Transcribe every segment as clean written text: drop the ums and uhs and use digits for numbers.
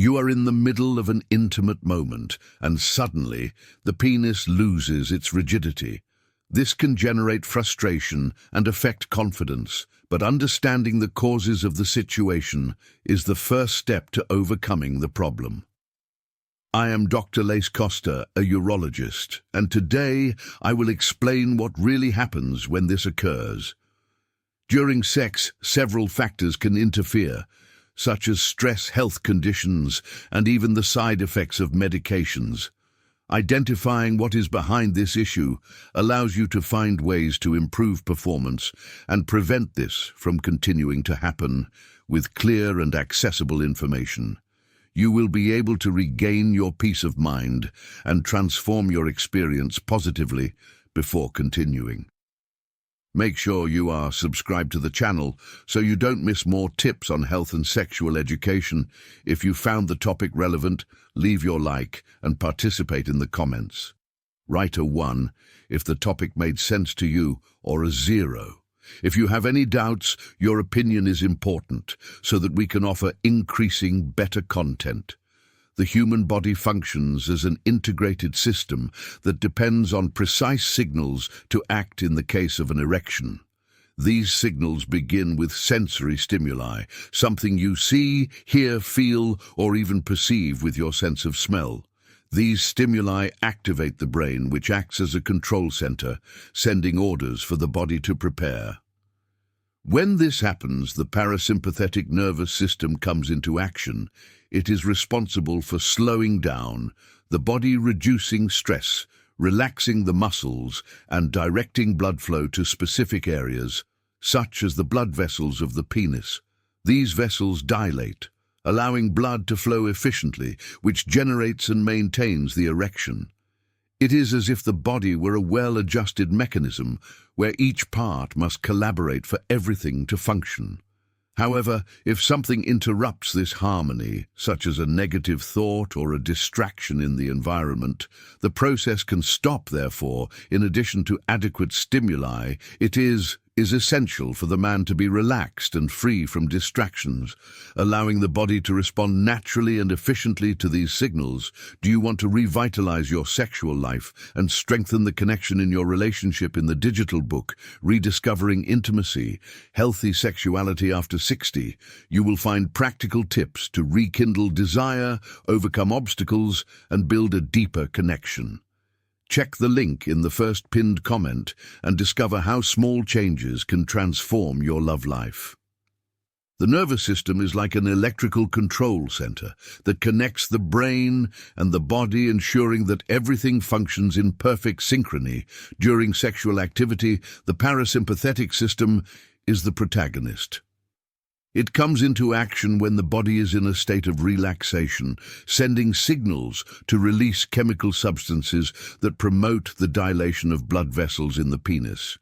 You are in the middle of an intimate moment, and suddenly the penis loses its rigidity. This can generate frustration and affect confidence, but understanding the causes of the situation is the first step to overcoming the problem. I am Dr. Lais Costa, a urologist, and today I will explain what really happens when this occurs. During sex, several factors can interfere, such as stress, health conditions, and even the side effects of medications. Identifying what is behind this issue allows you to find ways to improve performance and prevent this from continuing to happen with clear and accessible information. You will be able to regain your peace of mind and transform your experience positively before continuing. Make sure you are subscribed to the channel so you don't miss more tips on health and sexual education. If you found the topic relevant, leave your like and participate in the comments. Write a 1 if the topic made sense to you, or a 0. If you have any doubts, your opinion is important so that we can offer increasing better content. The human body functions as an integrated system that depends on precise signals to act in the case of an erection. These signals begin with sensory stimuli, something you see, hear, feel, or even perceive with your sense of smell. These stimuli activate the brain, which acts as a control center, sending orders for the body to prepare. When this happens, the parasympathetic nervous system comes into action. It is responsible for slowing down the body, reducing stress, relaxing the muscles, and directing blood flow to specific areas, such as the blood vessels of the penis. These vessels dilate, allowing blood to flow efficiently, which generates and maintains the erection. It is as if the body were a well-adjusted mechanism where each part must collaborate for everything to function. However, if something interrupts this harmony, such as a negative thought or a distraction in the environment, the process can stop. Therefore, in addition to adequate stimuli, it is essential for the man to be relaxed and free from distractions, allowing the body to respond naturally and efficiently to these signals. Do you want to revitalize your sexual life and strengthen the connection in your relationship? In the digital book, Rediscovering Intimacy, Healthy Sexuality After 60, you will find practical tips to rekindle desire, overcome obstacles, and build a deeper connection. Check the link in the first pinned comment and discover how small changes can transform your love life. The nervous system is like an electrical control center that connects the brain and the body, ensuring that everything functions in perfect synchrony. During sexual activity, the parasympathetic system is the protagonist. It comes into action when the body is in a state of relaxation, sending signals to release chemical substances that promote the dilation of blood vessels in the penis.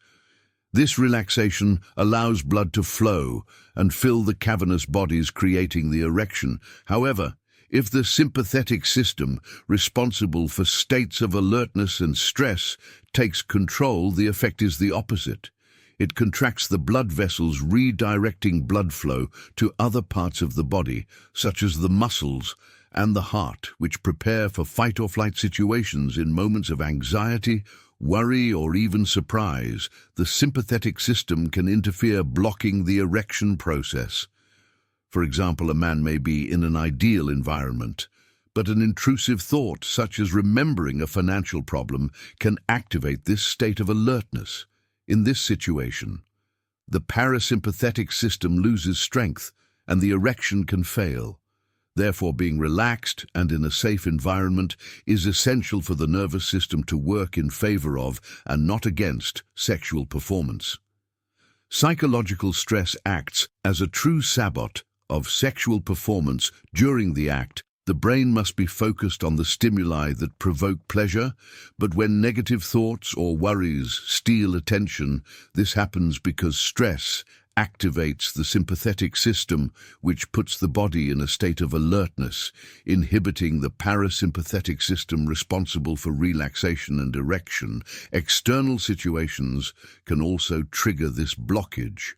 This relaxation allows blood to flow and fill the cavernous bodies, creating the erection. However, if the sympathetic system, responsible for states of alertness and stress, takes control, the effect is the opposite. It contracts the blood vessels, redirecting blood flow to other parts of the body, such as the muscles and the heart, which prepare for fight-or-flight situations. In moments of anxiety, worry, or even surprise, the sympathetic system can interfere, blocking the erection process. For example, a man may be in an ideal environment, but an intrusive thought, such as remembering a financial problem, can activate this state of alertness. In this situation, the parasympathetic system loses strength and the erection can fail. Therefore, being relaxed and in a safe environment is essential for the nervous system to work in favor of and not against sexual performance. Psychological stress acts as a true sabot of sexual performance. During the act, the brain must be focused on the stimuli that provoke pleasure, but when negative thoughts or worries steal attention, this happens because stress activates the sympathetic system, which puts the body in a state of alertness, inhibiting the parasympathetic system responsible for relaxation and erection. External situations can also trigger this blockage.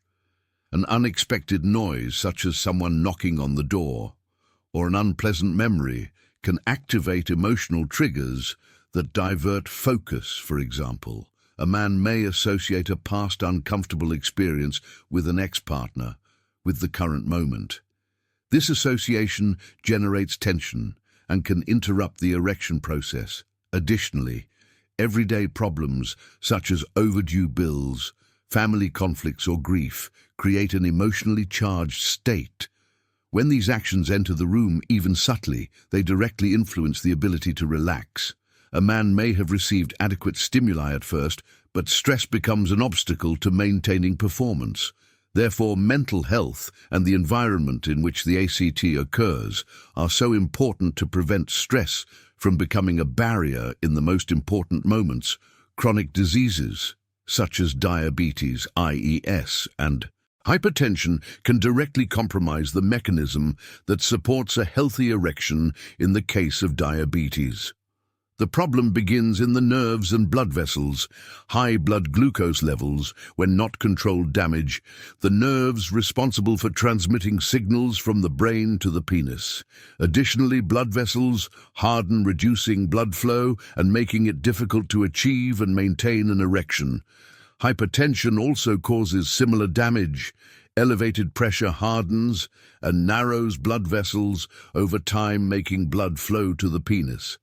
An unexpected noise, such as someone knocking on the door, or an unpleasant memory can activate emotional triggers that divert focus. For example, a man may associate a past uncomfortable experience with an ex-partner with the current moment. This association generates tension and can interrupt the erection process. Additionally, everyday problems such as overdue bills, family conflicts, or grief create an emotionally charged state. When these actions enter the room, even subtly, they directly influence the ability to relax. A man may have received adequate stimuli at first, but stress becomes an obstacle to maintaining performance. Therefore, mental health and the environment in which the ACT occurs are so important to prevent stress from becoming a barrier in the most important moments. Chronic diseases, such as diabetes, IES, and hypertension can directly compromise the mechanism that supports a healthy erection in the case of diabetes. The problem begins in the nerves and blood vessels. High blood glucose levels, when not controlled, damage the nerves responsible for transmitting signals from the brain to the penis. Additionally, blood vessels harden, reducing blood flow and making it difficult to achieve and maintain an erection. Hypertension also causes similar damage. Elevated pressure hardens and narrows blood vessels over time, making blood flow to the penis.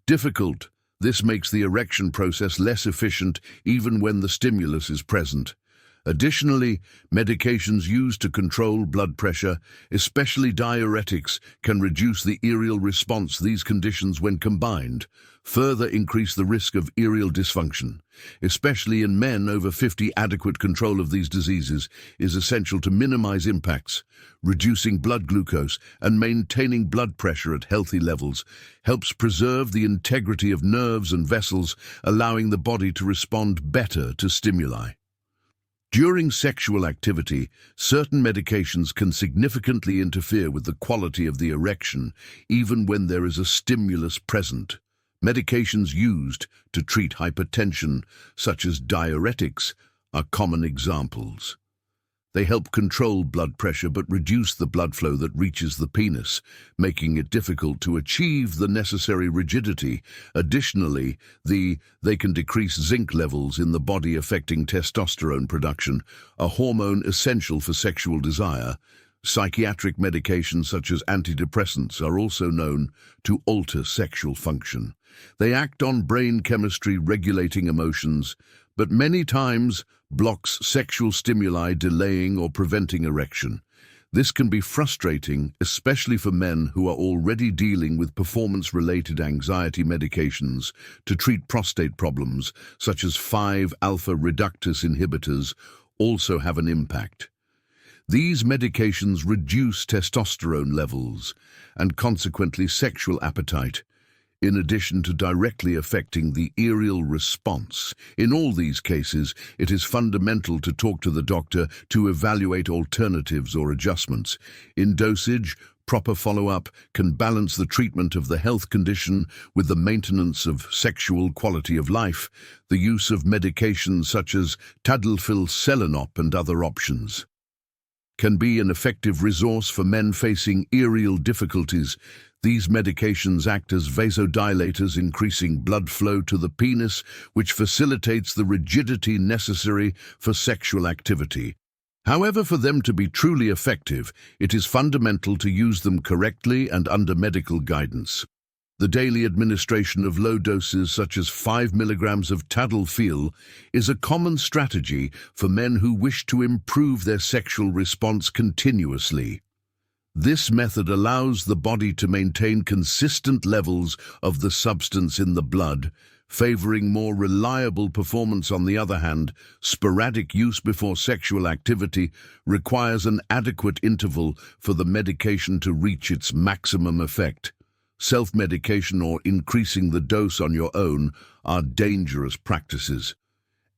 Difficult. This makes the erection process less efficient even when the stimulus is present. Additionally, medications used to control blood pressure, especially diuretics, can reduce the erectile response. These conditions, when combined, further increase the risk of erectile dysfunction. Especially in men over 50, adequate control of these diseases is essential to minimize impacts. Reducing blood glucose and maintaining blood pressure at healthy levels helps preserve the integrity of nerves and vessels, allowing the body to respond better to stimuli. During sexual activity, certain medications can significantly interfere with the quality of the erection, even when there is a stimulus present. Medications used to treat hypertension, such as diuretics, are common examples. They help control blood pressure but reduce the blood flow that reaches the penis, making it difficult to achieve the necessary rigidity. Additionally, they can decrease zinc levels in the body, affecting testosterone production, a hormone essential for sexual desire. Psychiatric medications such as antidepressants are also known to alter sexual function. They act on brain chemistry, regulating emotions, but many times blocks sexual stimuli, delaying or preventing erection. This can be frustrating, especially for men who are already dealing with performance-related anxiety. Medications to treat prostate problems, such as 5-alpha reductase inhibitors, also have an impact. These medications reduce testosterone levels and consequently sexual appetite, in addition to directly affecting the erectile response. In all these cases, it is fundamental to talk to the doctor to evaluate alternatives or adjustments. In dosage, proper follow-up can balance the treatment of the health condition with the maintenance of sexual quality of life. The use of medications such as tadalafil and other options can be an effective resource for men facing erectile difficulties. These medications act as vasodilators, increasing blood flow to the penis, which facilitates the rigidity necessary for sexual activity. However, for them to be truly effective, it is fundamental to use them correctly and under medical guidance. The daily administration of low doses such as 5 milligrams of tadalafil is a common strategy for men who wish to improve their sexual response continuously. This method allows the body to maintain consistent levels of the substance in the blood, favoring more reliable performance. On the other hand, sporadic use before sexual activity requires an adequate interval for the medication to reach its maximum effect. Self-medication or increasing the dose on your own are dangerous practices.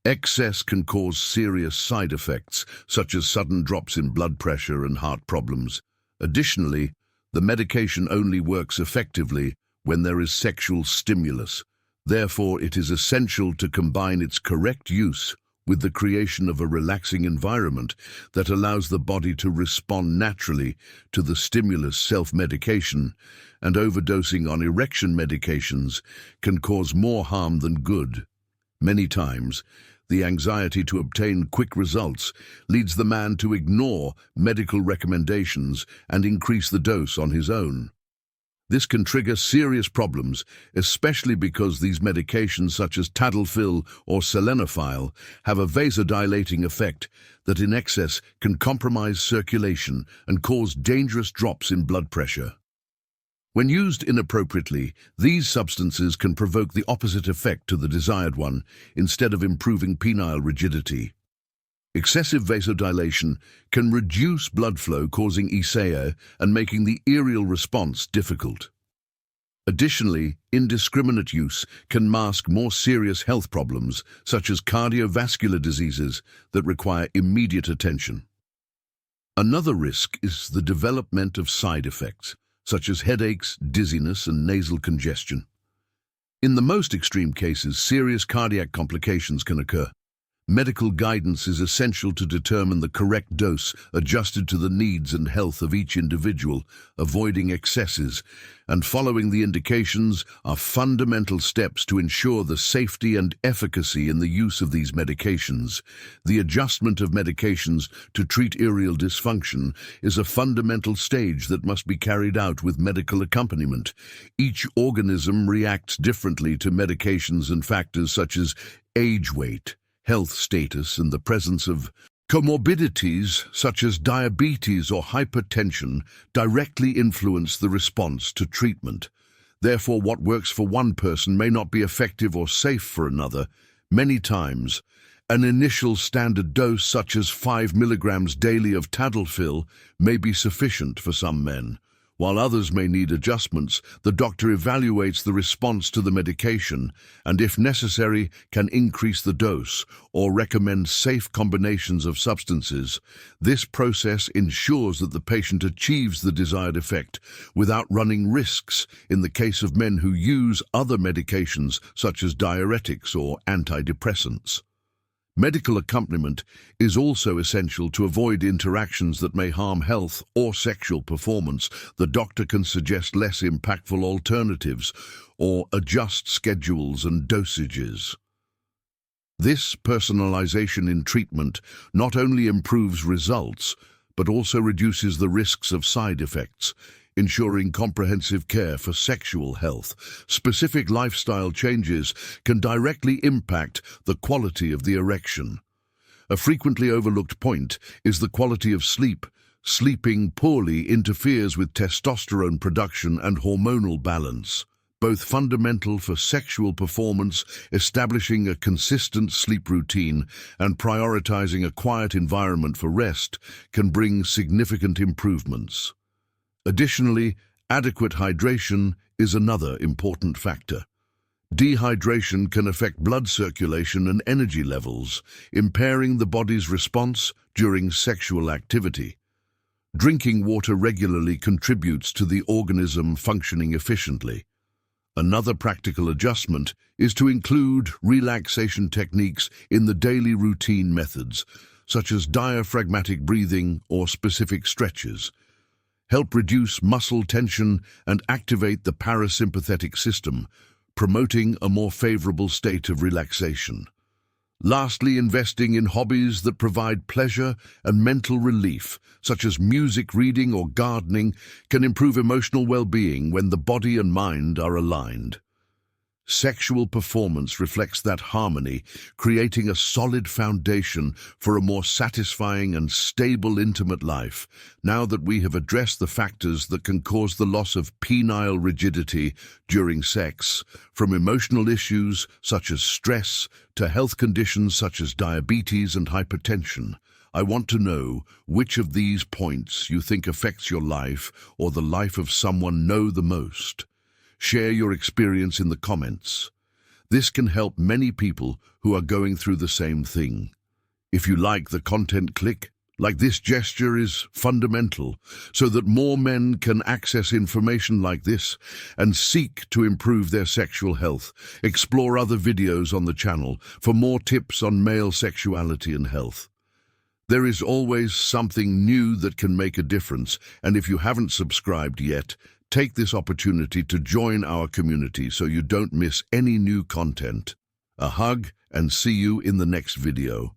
Excess can cause serious side effects, such as sudden drops in blood pressure and heart problems. Additionally, the medication only works effectively when there is sexual stimulus. Therefore, it is essential to combine its correct use with the creation of a relaxing environment that allows the body to respond naturally to the stimulus. Self-medication and overdosing on erection medications can cause more harm than good. Many times, the anxiety to obtain quick results leads the man to ignore medical recommendations and increase the dose on his own. This can trigger serious problems, especially because these medications such as tadalafil or sildenafil have a vasodilating effect that in excess can compromise circulation and cause dangerous drops in blood pressure. When used inappropriately, these substances can provoke the opposite effect to the desired one, instead of improving penile rigidity. Excessive vasodilation can reduce blood flow, causing ischemia and making the aerial response difficult. Additionally, indiscriminate use can mask more serious health problems, such as cardiovascular diseases that require immediate attention. Another risk is the development of side effects, such as headaches, dizziness, and nasal congestion. In the most extreme cases, serious cardiac complications can occur. Medical guidance is essential to determine the correct dose adjusted to the needs and health of each individual. Avoiding excesses and following the indications are fundamental steps to ensure the safety and efficacy in the use of these medications. The adjustment of medications to treat erectile dysfunction is a fundamental stage that must be carried out with medical accompaniment. Each organism reacts differently to medications, and factors such as age, weight, health status, and the presence of comorbidities such as diabetes or hypertension directly influence the response to treatment. Therefore, what works for one person may not be effective or safe for another. Many times, an initial standard dose such as 5 milligrams daily of tadalafil may be sufficient for some men. While others may need adjustments, the doctor evaluates the response to the medication and, if necessary, can increase the dose or recommend safe combinations of substances. This process ensures that the patient achieves the desired effect without running risks in the case of men who use other medications such as diuretics or antidepressants. Medical accompaniment is also essential to avoid interactions that may harm health or sexual performance. The doctor can suggest less impactful alternatives or adjust schedules and dosages. This personalization in treatment not only improves results, but also reduces the risks of side effects, ensuring comprehensive care for sexual health. Specific lifestyle changes can directly impact the quality of the erection. A frequently overlooked point is the quality of sleep. Sleeping poorly interferes with testosterone production and hormonal balance, both fundamental for sexual performance. Establishing a consistent sleep routine and prioritizing a quiet environment for rest can bring significant improvements. Additionally, adequate hydration is another important factor. Dehydration can affect blood circulation and energy levels, impairing the body's response during sexual activity. Drinking water regularly contributes to the organism functioning efficiently. Another practical adjustment is to include relaxation techniques in the daily routine methods, such as diaphragmatic breathing or specific stretches. Help reduce muscle tension and activate the parasympathetic system, promoting a more favorable state of relaxation. Lastly, investing in hobbies that provide pleasure and mental relief, such as music, reading, or gardening, can improve emotional well-being when the body and mind are aligned. Sexual performance reflects that harmony, creating a solid foundation for a more satisfying and stable intimate life. Now that we have addressed the factors that can cause the loss of penile rigidity during sex, from emotional issues such as stress to health conditions such as diabetes and hypertension, I want to know which of these points you think affects your life or the life of someone you know the most. Share your experience in the comments. This can help many people who are going through the same thing. If you like the content, click Like this gesture is fundamental so that more men can access information like this and seek to improve their sexual health. Explore other videos on the channel for more tips on male sexuality and health. There is always something new that can make a difference, and if you haven't subscribed yet, take this opportunity to join our community so you don't miss any new content. A hug and see you in the next video.